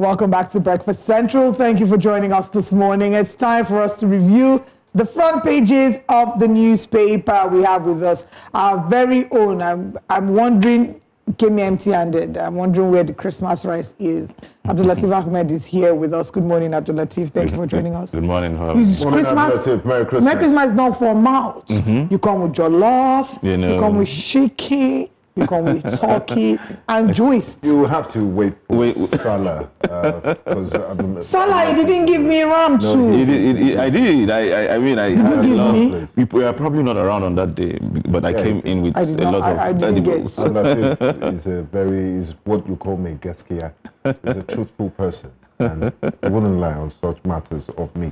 Welcome back to Breakfast Central. Thank you for joining us this morning. It's time for us to review the front pages of the newspaper. We have with us our very own. I'm wondering, came empty-handed. I'm wondering where the Christmas rice is. Abdulateef Ahmed is here with us. Good morning, Abdulateef. Thank you for joining us. Good morning. Christmas. Merry Christmas. Merry Christmas is not for mouth. You come with jollof. You come with chicken. You come with turkey and juice. You have to wait for Salah. Salah, he didn't give me ram too. I did. I mean, I did you give me? We were probably not around on that day, but I came in with a lot of edibles. Is what you call me, Gaskia. He's a truthful person, and he wouldn't lie on such matters of meat.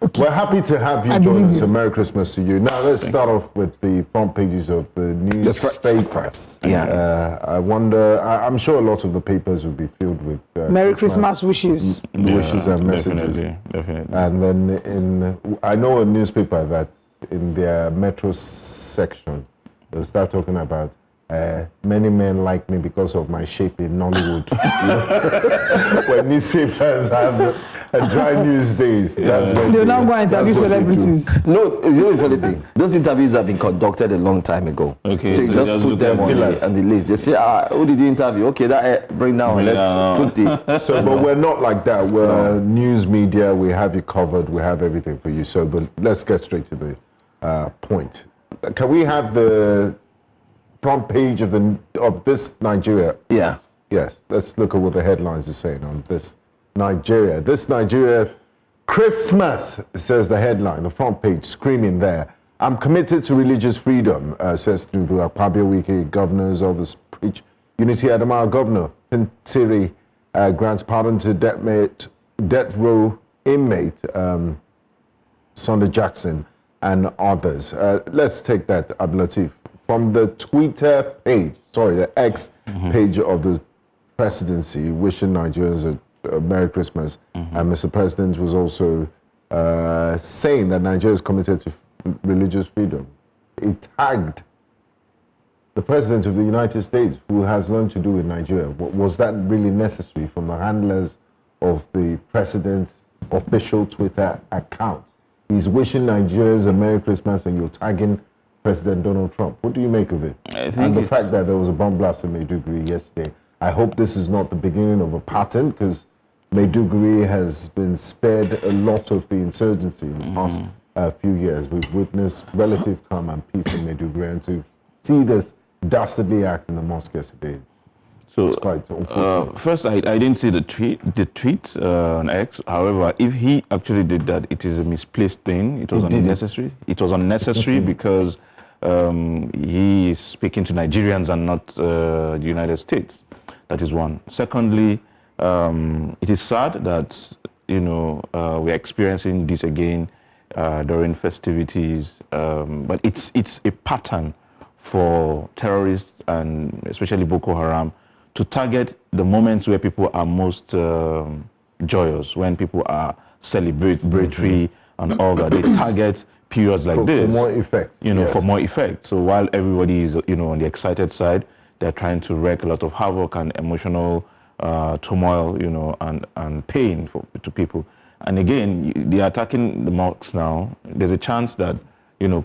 Okay. We're happy to have you join us. Merry Christmas to you. Now let's start off with the front pages of the newspapers. I wonder. I'm sure a lot of the papers will be filled with Merry Christmas wishes, wishes and messages. Definitely. And then I know a newspaper that in their metro section they'll start talking about. Many men like me because of my shape in Nollywood. When newspapers have dry news days, that's when they're not going to interview celebrities. No, you know the funny thing. Those interviews have been conducted a long time ago. Okay, so you just put them on the list. They say, who did you interview? Okay, bring down. Let's put it. So, but we're not like that. We're news media. We have you covered. We have everything for you. So, but let's get straight to the point. Can we have the front page of this Nigeria? Yeah. Yes. Let's look at what the headlines are saying on this Nigeria. This Nigeria Christmas, says the headline, the front page, screaming there. I'm committed to religious freedom, says Tinubu. Akpabio Wike, governors, others preach unity. Adamawa governor Pintiri grants pardon to death row inmate Sunday Jackson and others. Let's take that, Abdulateef. From the Twitter page, the X page of the presidency, wishing Nigerians a Merry Christmas. And Mr. President was also saying that Nigeria is committed to religious freedom. He tagged the President of the United States, who has nothing to do with Nigeria. Was that really necessary from the handlers of the President's official Twitter account? He's wishing Nigerians a Merry Christmas and you're tagging President Donald Trump. What do you make of it? And the fact that there was a bomb blast in Maiduguri yesterday. I hope this is not the beginning of a pattern, because Maiduguri has been spared a lot of the insurgency in the past few years. We've witnessed relative calm and peace in Maiduguri, and to see this dastardly act in the mosque yesterday, it's quite unfortunate. First, I didn't see the tweet on X. However, if he actually did that, it is a misplaced thing. It was unnecessary. It was unnecessary because he is speaking to Nigerians and not the United States. That is one. Secondly, it is sad that we're experiencing this again during festivities. But it's a pattern for terrorists and especially Boko Haram to target the moments where people are most joyous, when people are celebratory and all that. They target periods like this. For more effect. For more effect. So while everybody is, on the excited side, they're trying to wreak a lot of havoc and emotional turmoil, and pain to people. And again, they're attacking the mosques now. There's a chance that,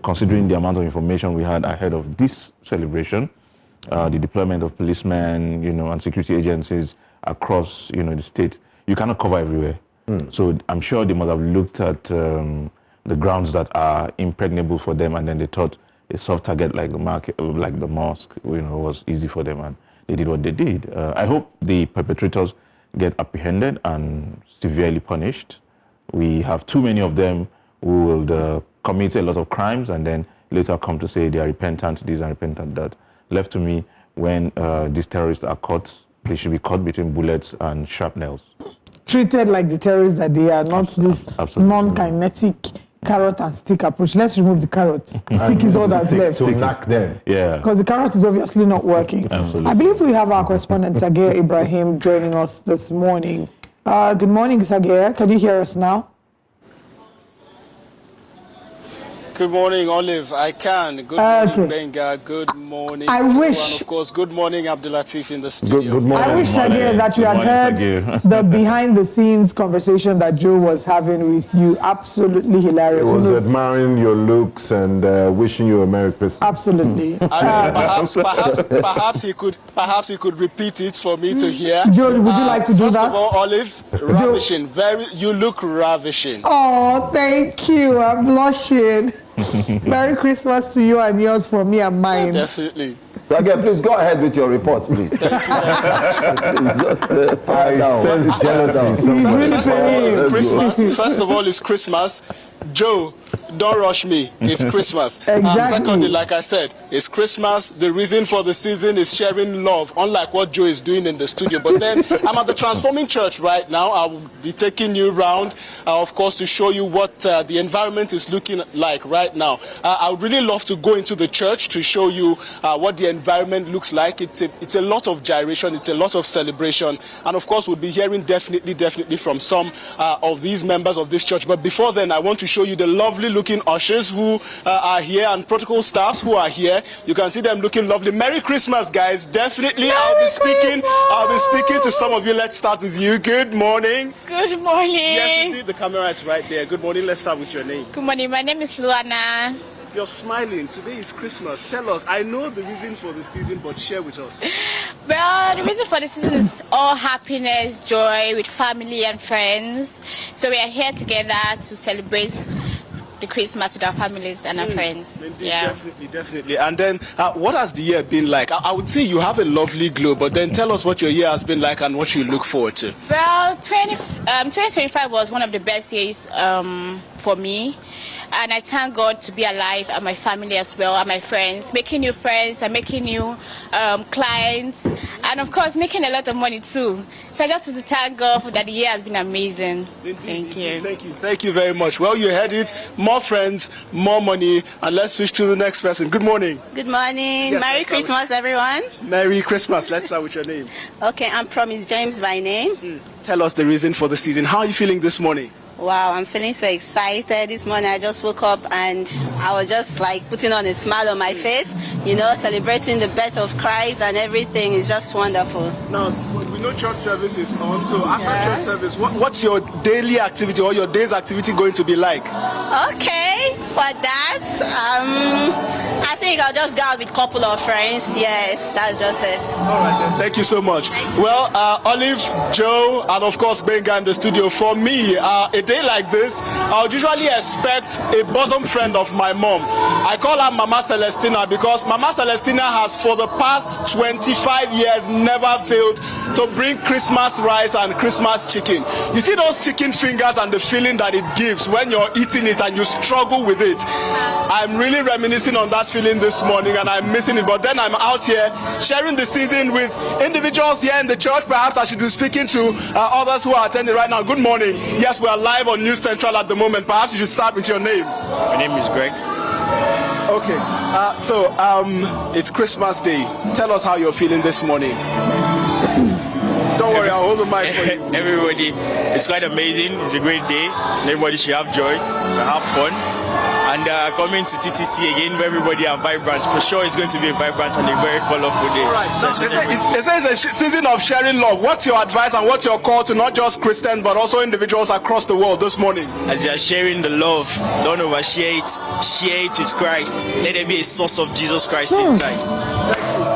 considering the amount of information we had ahead of this celebration, the deployment of policemen, and security agencies across, the state, you cannot cover everywhere. So I'm sure they must have looked at the grounds that are impregnable for them, and then they thought a soft target like the market, like the mosque, was easy for them, and they did what they did. I hope the perpetrators get apprehended and severely punished. We have too many of them who will commit a lot of crimes and then later come to say they are repentant this and repentant that. Left to me, when these terrorists are caught, they should be caught between bullets and shrapnels. Treated like the terrorists that they are, not this non-kinetic carrot and stick approach. Let's remove the carrot. Stick is all that's left. To knock them. Yeah. Because the carrot is obviously not working. Absolutely. I believe we have our correspondent, Sagir Ibrahim, joining us this morning. Good morning, Sagir. Can you hear us now? Good morning, Olive. I can. Good morning, Benga. Good morning. I wish. And of course, good morning, Abdulateef in the studio. Good morning. I wish, Sagir, that you had heard the behind-the-scenes conversation that Joe was having with you. Absolutely hilarious. He was admiring your looks and wishing you a Merry Christmas. Absolutely. Perhaps he could repeat it for me to hear. Joe, would you like to do that? First of all, Olive, ravishing. You look ravishing. Oh, thank you. I'm blushing. Merry Christmas to you and yours from me and mine. Definitely. Again, please go ahead with your report, please. Thank you very much. I sense jealousy. First of all, it's Christmas. Joe, don't rush me. It's Christmas. Exactly. Secondly, like I said, it's Christmas. The reason for the season is sharing love, unlike what Joe is doing in the studio. But then I'm at the Transforming Church right now. I will be taking you around, of course, to show you what the environment is looking like right now. I would really love to go into the church to show you what the environment looks like. It's a lot of gyration. It's a lot of celebration. And of course, we'll be hearing definitely from some of these members of this church. But before then, I want to show you the lovely looking ushers who are here and protocol staffs who are here. You can see them looking lovely. Merry Christmas, guys. Definitely. I'll be speaking to some of you. Let's start with you. Good morning. Good morning. Yes, indeed, the camera is right there. Good morning. Let's start with your name. Good morning. My name is Luana. You're smiling. Today is Christmas. Tell us. I know the reason for the season, but share with us. Well, the reason for the season is all happiness, joy with family and friends. So we are here together to celebrate the Christmas with our families and our friends. Indeed, definitely. And then, what has the year been like? I would say you have a lovely glow, but then tell us what your year has been like and what you look forward to. Well, 2025 was one of the best years for me. And I thank God to be alive and my family as well and my friends, making new friends and making new clients, and of course making a lot of money too. So I just want to thank God for that. The year has been amazing. Thank you. Thank you very much. Well, you heard it. More friends, more money, and let's switch to the next person. Good morning. Good morning. Yes, Merry Christmas, everyone. Merry Christmas. Let's start with your name. Okay, I'm Promise James by name. Tell us the reason for the season. How are you feeling this morning? Wow, I'm feeling so excited. This morning I just woke up and I was just like putting on a smile on my face, you know, celebrating the birth of Christ, and everything is just wonderful. Now, we know church service is on, so after church service, what's your daily activity or your day's activity going to be like? Okay, for that, I think I'll just go out with a couple of friends. Yes, that's just it. All right, then. Thank you so much. Well, Olive, Joe, and of course Benga in the studio. For me, a day like this, I would usually expect a bosom friend of my mom. I call her Mama Celestina because Mama Celestina has for the past 25 years never failed to bring Christmas rice and Christmas chicken. You see those chicken fingers and the feeling that it gives when you're eating it and you struggle with it. I'm really reminiscing on that feeling this morning and I'm missing it. But then I'm out here sharing the season with individuals here in the church. Perhaps I should be speaking to others who are attending right now. Good morning. Yes, we are live on News Central at the moment. Perhaps you should start with your name. My name is Greg. Okay, it's Christmas Day. Tell us how you're feeling this morning. Don't worry, I'll hold the mic for you. Everybody, it's quite amazing. It's a great day. Everybody should have joy, have fun. And coming to TTC again, where everybody are vibrant. For sure, it's going to be a vibrant and a very colorful day. All right. It's a season of sharing love. What's your advice and what's your call to not just Christians, but also individuals across the world this morning? As you are sharing the love, don't overshare it. Share it with Christ. Let it be a source of Jesus Christ inside.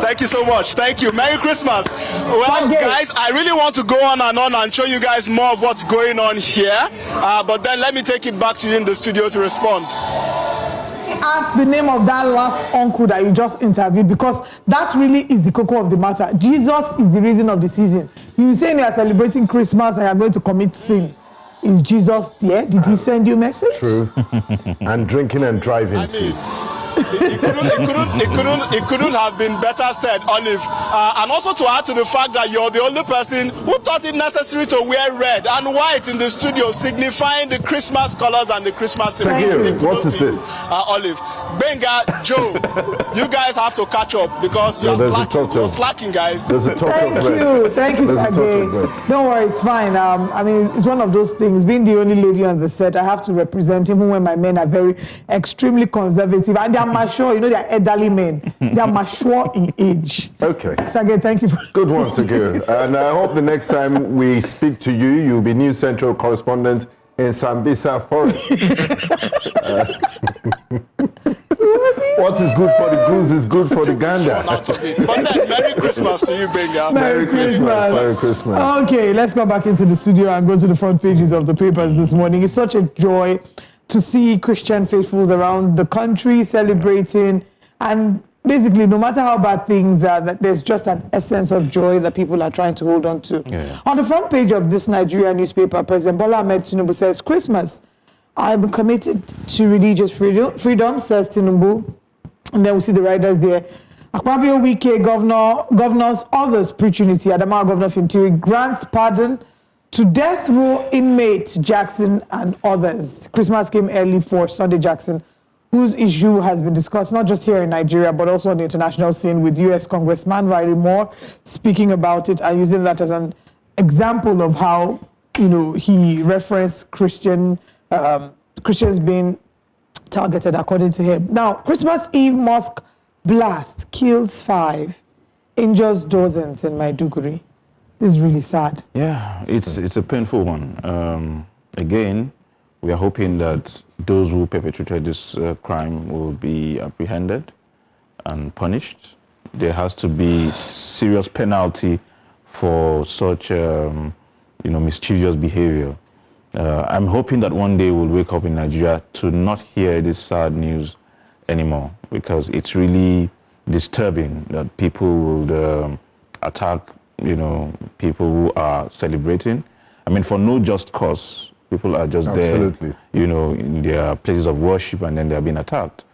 Thank you so much. Thank you. Merry Christmas. Well, guys, I really want to go on and show you guys more of what's going on here. But then let me take it back to you in the studio to respond. Ask the name of that last uncle that you just interviewed, because that really is the cocoa of the matter. Jesus is the reason of the season. You saying you are celebrating Christmas and you are going to commit sin. Is Jesus there? Did he send you a message? True. And drinking and driving too. It couldn't have been better said, Olive. And also to add to the fact that you're the only person who thought it necessary to wear red and white in the studio, signifying the Christmas colors and the Christmas symbol. What is this? Olive. Benga, Joe, you guys have to catch up because you're slacking, guys. Thank you, Sage. Don't worry, it's fine. I mean, it's one of those things. Being the only lady on the set, I have to represent even when my men are very extremely conservative and they are mature. You know, they are elderly men. They are mature in age. Okay. Sage, thank you. Good one, Sage. And I hope the next time we speak to you, you'll be News Central correspondent in Sambisa Forest. What is good for the goose is good for the gander. But then, Merry Christmas to you, Benga. Merry Christmas. Merry Christmas. Okay, let's go back into the studio and go to the front pages of the papers this morning. It's such a joy to see Christian faithfuls around the country celebrating, and basically, no matter how bad things are, that there's just an essence of joy that people are trying to hold on to. Yeah. On the front page of this Nigerian newspaper, President Bola Ahmed Tinubu says, Christmas, I'm committed to religious freedom, says Tinubu. And then we see the riders there. Akpabio Wike, governors, others preach unity. Adamawa Governor of Interior grants pardon to death row inmate Jackson and others. Christmas came early for Sunday Jackson, whose issue has been discussed not just here in Nigeria, but also on the international scene, with U.S. Congressman Riley Moore speaking about it and using that as an example of how, you know, he referenced Christians being targeted, according to him. Now, Christmas Eve mosque blast kills 5, injures dozens in Maiduguri. This is really sad. Yeah, it's a painful one. Again, we are hoping that those who perpetrated this crime will be apprehended and punished. There has to be serious penalty for such, mischievous behavior. I'm hoping that one day we'll wake up in Nigeria to not hear this sad news anymore, because it's really disturbing that people would attack, people who are celebrating. I mean, for no just cause. People are just there, in their places of worship, and then they're being attacked.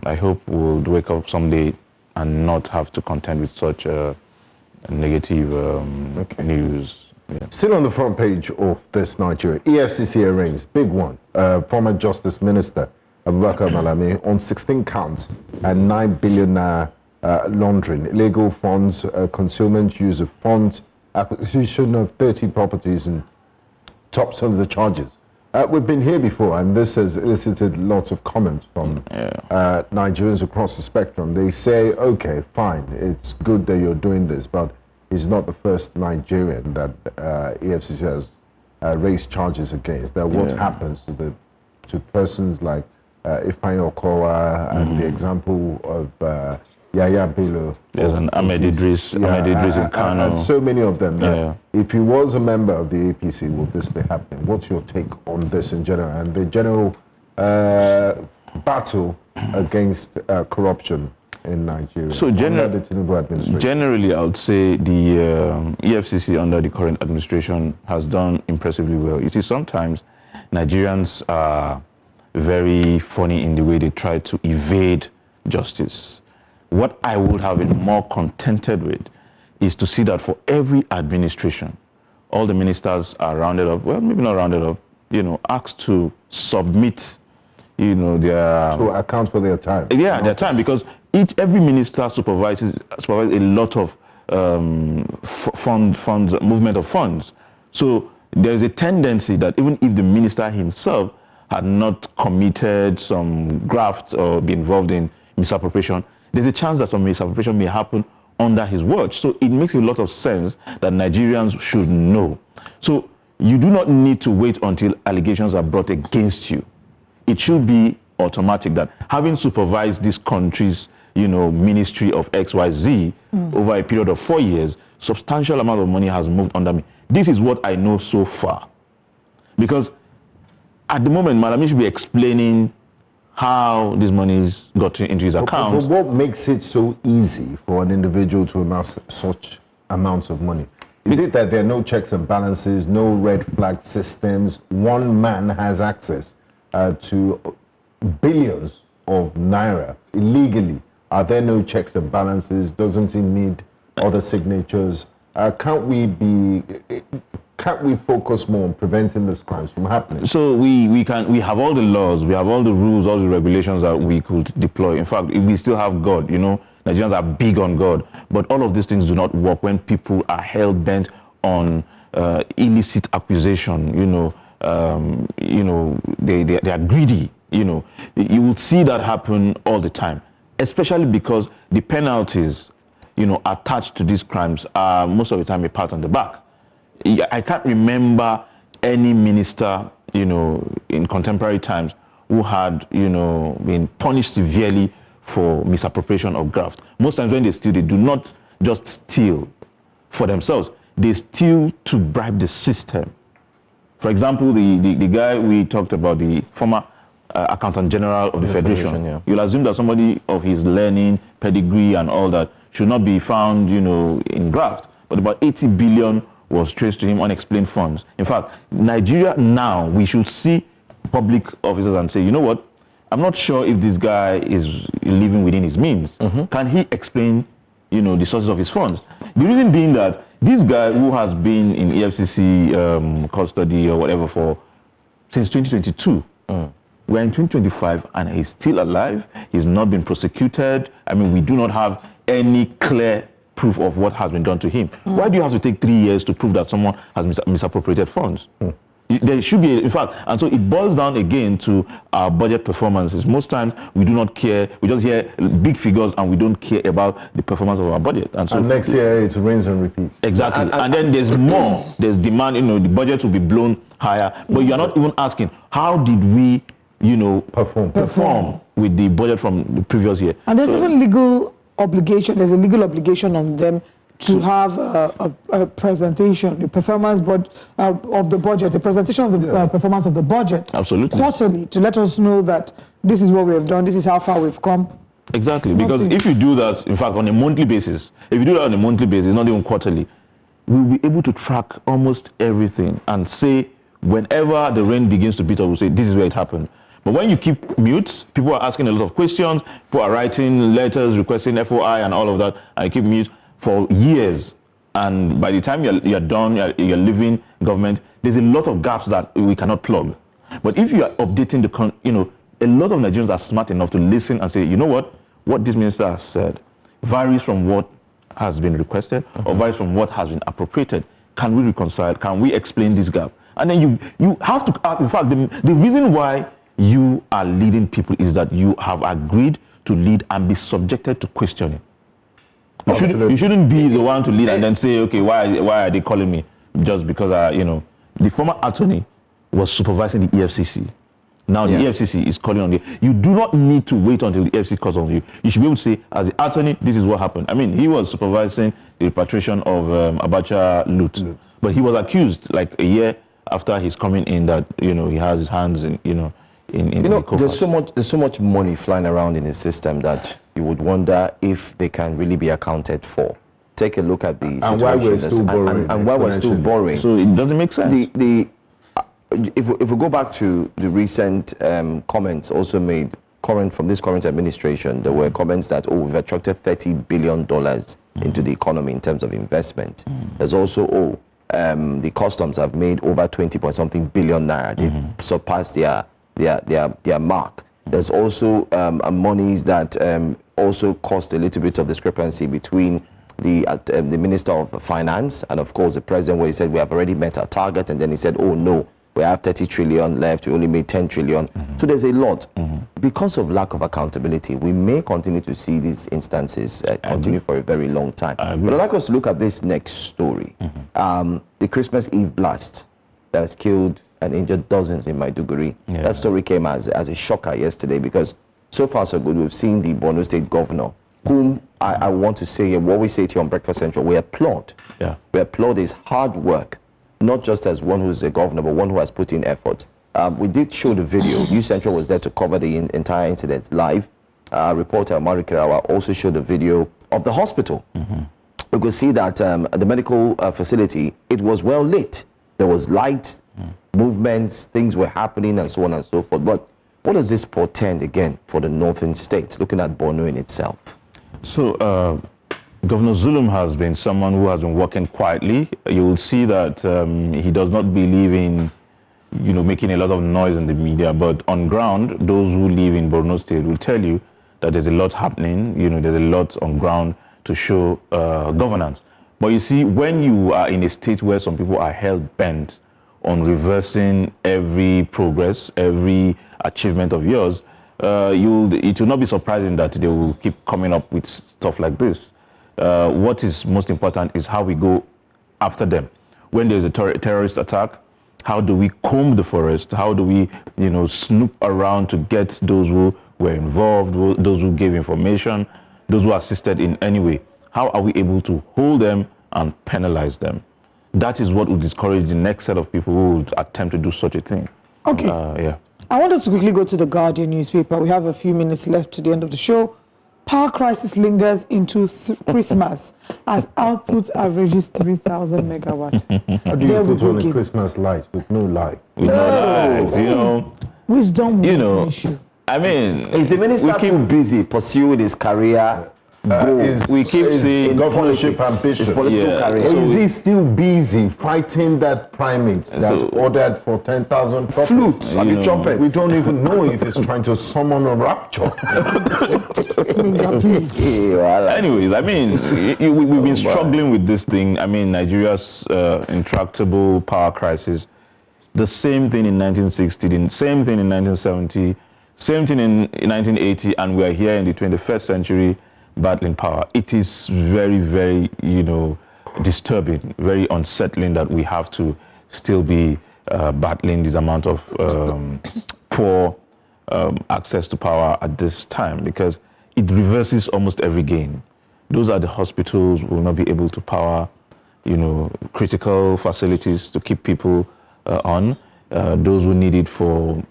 I hope we'll wake up someday and not have to contend with such negative news. Yeah. Still on the front page of this Nigeria, EFCC arraigns, big one, former Justice Minister Abubakar Malami on 16 counts and 9 billion laundering, illegal funds, concealment, use of funds, acquisition of 30 properties, and tops of the charges. We've been here before, and this has elicited lots of comments from Nigerians across the spectrum. They say, okay, fine, it's good that you're doing this, but he's not the first Nigerian that EFCC has raised charges against. That what happens to persons like Ifeanyi Okowa and the example of Yaya Bello. There's an Ahmed Idris in Kano. And so many of them. If he was a member of the APC, will this be happening? What's your take on this in general, and the general battle against corruption in Nigeria? So generally, I would say the EFCC under the current administration has done impressively well. You see, sometimes Nigerians are very funny in the way they try to evade justice. What I would have been more contented with is to see that for every administration, all the ministers are rounded up, well, maybe not rounded up, asked to submit, their... To account for their time. Yeah, their time, because every minister supervises a lot of funds, movement of funds. So there's a tendency that even if the minister himself had not committed some graft or be involved in misappropriation, there's a chance that some misappropriation may happen under his watch. So it makes a lot of sense that Nigerians should know. So you do not need to wait until allegations are brought against you. It should be automatic that having supervised this country's, ministry of XYZ over a period of 4 years, substantial amount of money has moved under me. This is what I know so far. Because at the moment, Malami should be explaining how this money got into his account. But what makes it so easy for an individual to amass such amounts of money? Is it that there are no checks and balances, no red flag systems? One man has access to billions of naira illegally? Are there no checks and balances? Doesn't it need other signatures? Can't we focus more on preventing these crimes from happening? So we have all the laws, we have all the rules, all the regulations that we could deploy. In fact, we still have God, you know. Nigerians are big on God, but all of these things do not work when people are hell-bent on illicit accusation, they are greedy, You will see that happen all the time, especially because the penalties, attached to these crimes are most of the time a pat on the back. I can't remember any minister, in contemporary times who had, been punished severely for misappropriation of graft. Most times when they steal, they do not just steal for themselves. They steal to bribe the system. For example, the guy we talked about, the former Accountant General of the Federation, yeah. You'll assume that somebody of his learning, pedigree and all that should not be found, in graft. But about 80 billion was traced to him unexplained funds. In fact, Nigeria now, we should see public officers and say, you know what? I'm not sure if this guy is living within his means. Can he explain, the sources of his funds? The reason being that this guy who has been in EFCC custody or whatever since 2022, we're in 2025 and he's still alive. He's not been prosecuted. I mean, we do not have any clear proof of what has been done to him. Why do you have to take 3 years to prove that someone has misappropriated funds? There should be, in fact, and so it boils down again to our budget performances. Most times we do not care, we just hear big figures and we don't care about the performance of our budget. And so next year it's rinse and repeat. Exactly. And then there's more, there's demand, the budget will be blown higher, but you're not even asking, how did we, perform with the budget from the previous year? And there's even legal obligation, there's a legal obligation on them to have a presentation, the performance of the budget, the presentation of the performance of the budget. Absolutely. Quarterly, to let us know that this is what we have done, this is how far we've come. Exactly, because if you do that, in fact, on a monthly basis, not even quarterly, we'll be able to track almost everything and say, whenever the rain begins to beat up, we'll say, this is where it happened. But when you keep mute, people are asking a lot of questions, people are writing letters, requesting FOI and all of that, and you keep mute for years, and by the time you're done, you're leaving government, there's a lot of gaps that we cannot plug. But if you are updating a lot of Nigerians are smart enough to listen and say, you know what this minister has said varies from what has been requested or varies from what has been appropriated. Can we reconcile? Can we explain this gap? And then you have to, in fact, the reason why you are leading people is that you have agreed to lead and be subjected to questioning. You shouldn't be the one to lead and then say, okay, why are they calling me? Just because, the former attorney was supervising the EFCC. Now the EFCC is calling on you. You do not need to wait until the EFCC calls on you. You should be able to say, as the attorney, this is what happened. I mean, he was supervising the repatriation of Abacha loot. But he was accused like a year after his coming in that, he has his hands in, there's so much money flying around in the system that you would wonder if they can really be accounted for. Take a look at the situation and why we're still borrowing. And why we're still borrowing. So it doesn't make sense. If we go back to the recent comments also made from this current administration, there were comments that, we've attracted $30 billion into the economy in terms of investment. There's also, the customs have made over 20-point-something billion naira. They've surpassed their mark. There's also monies that also caused a little bit of discrepancy between the Minister of Finance and, of course, the President, where he said we have already met our target, and then he said, oh no, we have 30 trillion left, we only made 10 trillion. So there's a lot. Because of lack of accountability, we may continue to see these instances continue for a very long time. But I'd like us to look at this next story. The Christmas Eve blast that has killed and injured dozens in Maiduguri. That story came as a shocker yesterday, because so far so good. We've seen the Borno State governor, whom I want to say, what we say to you on Breakfast Central, we applaud. We applaud his hard work, not just as one who's a governor, but one who has put in effort. We did show the video. News Central was there to cover the entire incident live. Reporter Mari Kirawa also showed the video of the hospital. We could see that the medical facility, it was well lit. There was light, movements, things were happening, and so on and so forth. But What does this portend again for the northern states, looking at Borno in itself? So, Governor Zulum has been someone who has been working quietly. You will see that he does not believe in, making a lot of noise in the media. But on ground, those who live in Borno State will tell you that there's a lot happening. There's a lot on ground to show governance. But you see, when you are in a state where some people are hell-bent on reversing every progress, every achievement of yours, it will not be surprising that they will keep coming up with stuff like this. What is most important is how we go after them. When there's a terrorist attack, how do we comb the forest? How do we, snoop around to get those who were involved, those who gave information, those who assisted in any way? How are we able to hold them and penalize them? That is what will discourage the next set of people who would attempt to do such a thing. Okay. Yeah. I want us to quickly go to the Guardian newspaper. We have a few minutes left to the end of the show. Power crisis lingers into Christmas as output averages 3,000 megawatts. How do you put on a Christmas light with no light? With no lights, Wisdom will finish you. I mean, is the minister too busy pursuing his career? We keep seeing governorship ambition. His political career. Or is he still busy fighting that primate that ordered for 10,000 flutes and the trumpet? We don't even know if he's trying to summon a rapture. Anyways, I mean, we've been struggling with this thing. I mean, Nigeria's intractable power crisis. The same thing in 1960, the same thing in 1970, same thing in 1980, and we're here in the 21st century battling power. It is very, very, disturbing, very unsettling that we have to still be battling this amount of poor access to power at this time, because it reverses almost every gain. Those are the hospitals who will not be able to power, critical facilities to keep people on. Those who need it for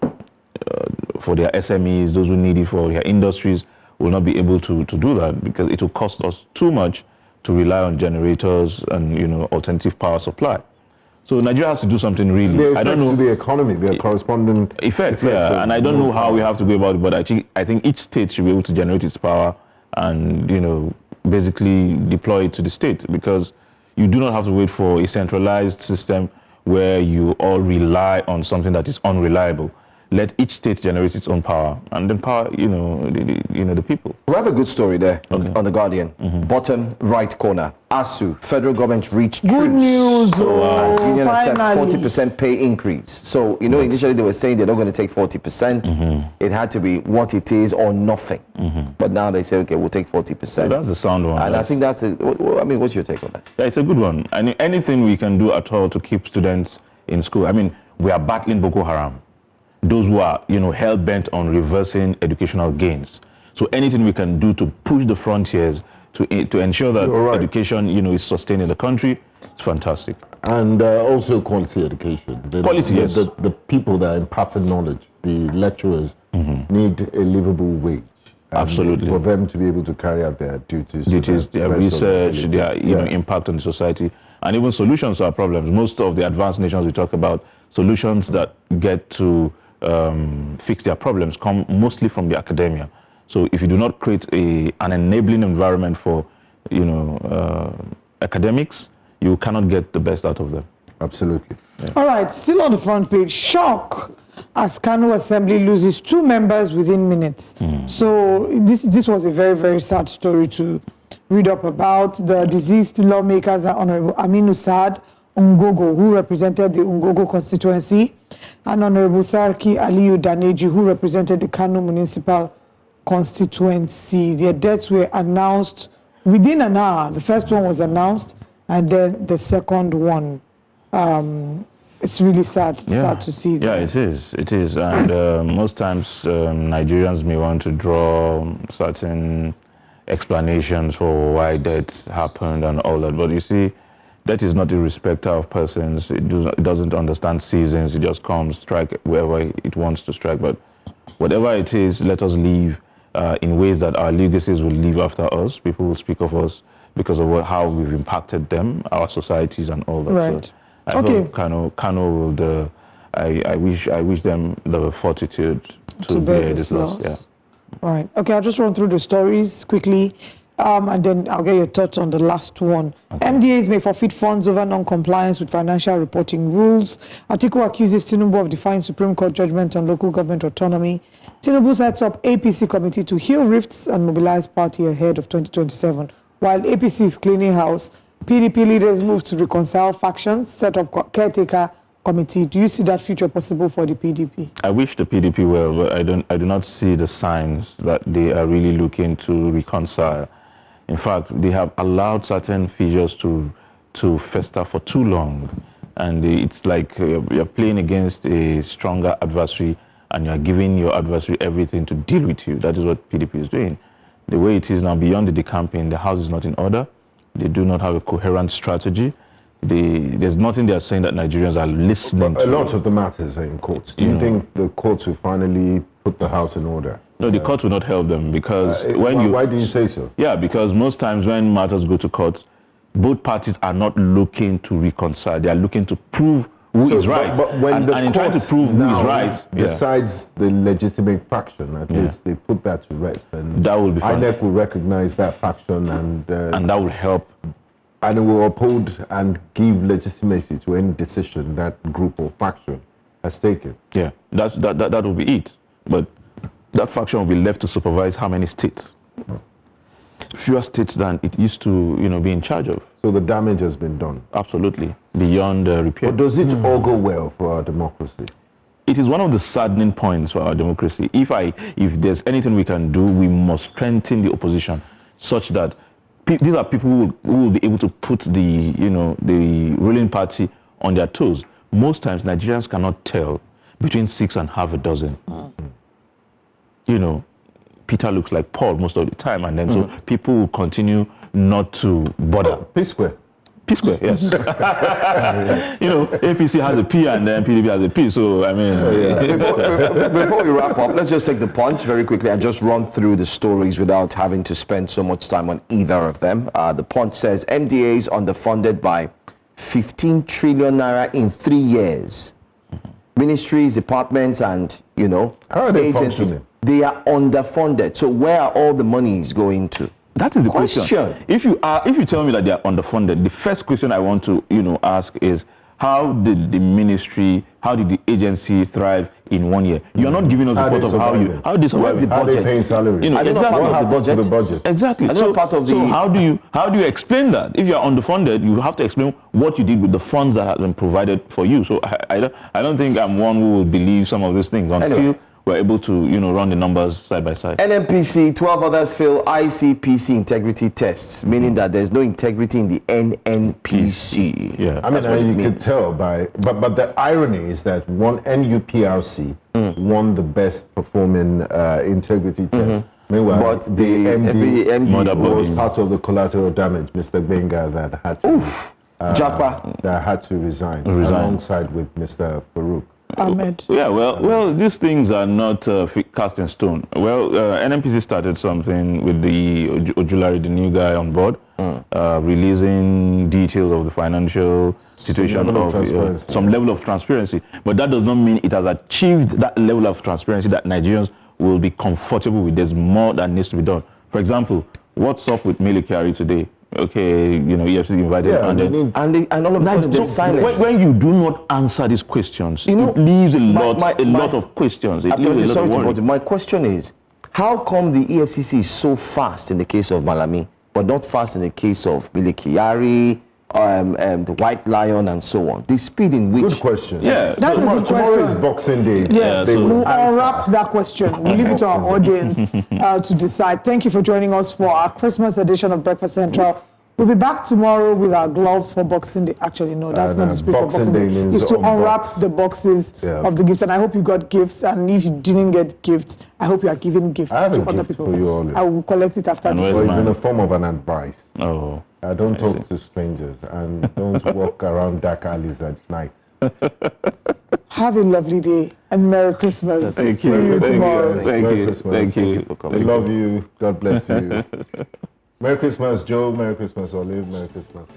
their SMEs, those who need it for their industries, will not be able to do that, because it will cost us too much to rely on generators and alternative power supply. So Nigeria has to do something really. I don't know the economy, the corresponding effects. Yeah, and I don't know how we have to go about it, but I think each state should be able to generate its power and basically deploy it to the state, because you do not have to wait for a centralized system where you all rely on something that is unreliable. Let each state generate its own power and then power, the people. We have a good story there on the Guardian. Bottom right corner. ASU, federal government reached Good truce. news. As union accepts Finally. 40% pay increase. So, initially they were saying they're not going to take 40%. It had to be what it is or nothing. But now they say, okay, we'll take 40%. So that's the sound one. And I think that's what's your take on that? Yeah, it's a good one. I mean, anything we can do at all to keep students in school. I mean, we are battling Boko Haram. Those who are, hell-bent on reversing educational gains. So anything we can do to push the frontiers to ensure that education, is sustained in the country, it's fantastic. And also quality education. Yes. The people that are imparting knowledge, the lecturers, need a livable wage. Absolutely. For them to be able to carry out their duties. Their research, their impact on the society, and even solutions to our problems. Most of the advanced nations we talk about, solutions that get to fix their problems come mostly from the academia. So if you do not create an enabling environment for academics, you cannot get the best out of them. Absolutely. Yeah. All right, still on the front page, shock as Kano Assembly loses 2 members within minutes. So this was a very, very sad story to read up about. The deceased lawmakers are Honorable Aminu Saad Ungogo, who represented the Ungogo constituency, and Honorable Sarki Aliyu Daneji, who represented the Kano municipal constituency. Their deaths were announced within an hour. The first one was announced, and then the second one. It's really sad to see that. Yeah, it is. And most times Nigerians may want to draw certain explanations for why death happened and all that, but you see, that is not a respecter of persons. It doesn't understand seasons. It just comes, strike wherever it wants to strike. But whatever it is, let us live in ways that our legacies will live after us. People will speak of us because of how we've impacted them, our societies, and all that. Right. So I hope Kano will. I wish them the fortitude to bear this loss. Yeah. Right. Okay, I'll just run through the stories quickly, and then I'll get your thoughts on the last one. Okay. MDAs may forfeit funds over non-compliance with financial reporting rules. Atiku accuses Tinubu of defying Supreme Court judgment on local government autonomy. Tinubu sets up APC committee to heal rifts and mobilize party ahead of 2027. While APC is cleaning house, PDP leaders move to reconcile factions, set up caretaker committee. Do you see that future possible for the PDP? I wish the PDP well, but I do not see the signs that they are really looking to reconcile. In fact, they have allowed certain figures to fester for too long, and it's like you're playing against a stronger adversary, and you're giving your adversary everything to deal with you. That is what PDP is doing. The way it is now, beyond the decamping, the house is not in order. They do not have a coherent strategy. There's nothing they are saying that Nigerians are listening to. A lot of the matters are in courts. Do you think the courts will finally put the house in order? No, the court will not help them because why do you say so? Yeah, because most times when matters go to court, both parties are not looking to reconcile. They are looking to prove who is right. But when and in trying to prove who is right, besides the legitimate faction, at least they put that to rest, and that will be fine. INEC will recognize that faction, and that will help. And it will uphold and give legitimacy to any decision that group or faction has taken. Yeah, that will be it. But that faction will be left to supervise how many states? Fewer states than it used to, be in charge of. So the damage has been done. Absolutely, beyond repair. But does it augur well for our democracy? It is one of the saddening points for our democracy. If there's anything we can do, we must strengthen the opposition such that these are people who will be able to put the ruling party on their toes. Most times, Nigerians cannot tell between 6 and half a dozen. Peter looks like Paul most of the time, and then so people will continue not to bother. P-square. P-square, yes. APC has a P and then PDP has a P, so I mean... Before we wrap up, let's just take the punch very quickly and just run through the stories without having to spend so much time on either of them. The punch says MDAs underfunded by 15 trillion naira in 3 years. Ministries, departments, and, how are they agencies, functioning? they are underfunded. So where are all the monies going to? That is the question. If you tell me that they are underfunded, the first question I want to ask is, how did the ministry, how did the agency thrive in 1 year? You are not giving us a report of how they survive. What's the budget? How they paying salaries? Are they not part of the budget? Exactly. So how do you explain that? If you are underfunded, you have to explain what you did with the funds that have been provided for you. So I don't think I'm one who will believe some of these things until we're able to run the numbers side by side. NNPC, 12 others fail ICPC integrity tests, meaning that there's no integrity in the NNPC. Yeah, I mean, you could tell but the irony is that one NUPRC won the best performing integrity test. Meanwhile, but the MD was part of the collateral damage, Mr. Benga, that had to resign alongside with Mr. Farouk Ahmed. Yeah, well, these things are not cast in stone. Well, NNPC started something with the Ojulari, the new guy on board, releasing details of the financial situation some level of transparency. But that does not mean it has achieved that level of transparency that Nigerians will be comfortable with. There's more that needs to be done. For example, what's up with Milikari today? Okay, EFCC invited, and all of a sudden there's silence. When you do not answer these questions, it leaves a lot of questions. My question is, how come the EFCC is so fast in the case of Malami, but not fast in the case of Milikari, the White Lion, and so on? The speed in which... Good question. Yeah, that's a good question. Tomorrow is Boxing Day. Yes, we'll unwrap that question. We'll leave it to our audience to decide. Thank you for joining us for our Christmas edition of Breakfast Central. We'll be back tomorrow with our gloves for Boxing Day. Actually, no, that's not the spirit of Boxing Day. It's to unwrap the boxes of the gifts. And I hope you got gifts. And if you didn't get gifts, I hope you are giving gifts to other people. For you all. I will collect it after the show. It's in the form of an advice. Oh. Don't talk to strangers and don't walk around dark alleys at night. Have a lovely day and Merry Christmas. Thank you. See you tomorrow. Thank you for coming. I love you. God bless you. Merry Christmas, Joe. Merry Christmas, Olive. Merry Christmas.